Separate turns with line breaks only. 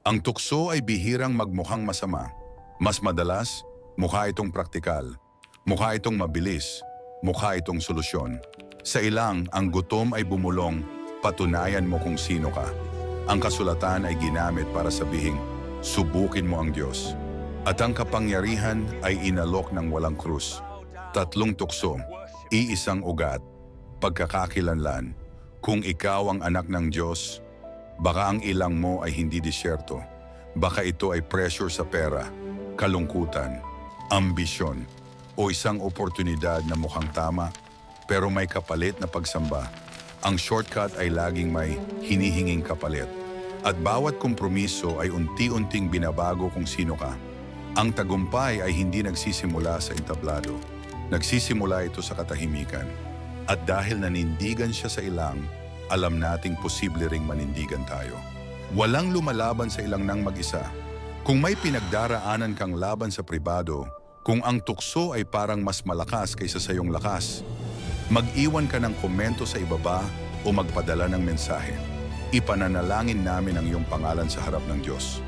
Ang tukso ay bihirang magmukhang masama. Mas madalas, mukha itong praktikal. Mukha itong mabilis. Mukha itong solusyon. Sa ilang, ang gutom ay bumulong, patunayan mo kung sino ka. Ang kasulatan ay ginamit para sabihing, subukin mo ang Diyos. At ang kapangyarihan ay inalok ng walang krus. 3 tukso, iisang ugat, pagkakakilanlan. Kung ikaw ang anak ng Diyos, baka ang ilang mo ay hindi disyerto. Baka ito ay pressure sa pera, kalungkutan, ambisyon, o isang oportunidad na mukhang tama, pero may kapalit na pagsamba. Ang shortcut ay laging may hinihinging kapalit. At bawat kompromiso ay unti-unting binabago kung sino ka. Ang tagumpay ay hindi nagsisimula sa entablado. Nagsisimula ito sa katahimikan. At dahil nanindigan siya sa ilang, alam nating posible ring manindigan tayo. Walang lumalaban sa ilang nang mag-isa. Kung may pinagdaraanan kang laban sa pribado, kung ang tukso ay parang mas malakas kaysa sa iyong lakas, mag-iwan ka ng komento sa ibaba o magpadala ng mensahe. Ipananalangin namin ang iyong pangalan sa harap ng Diyos.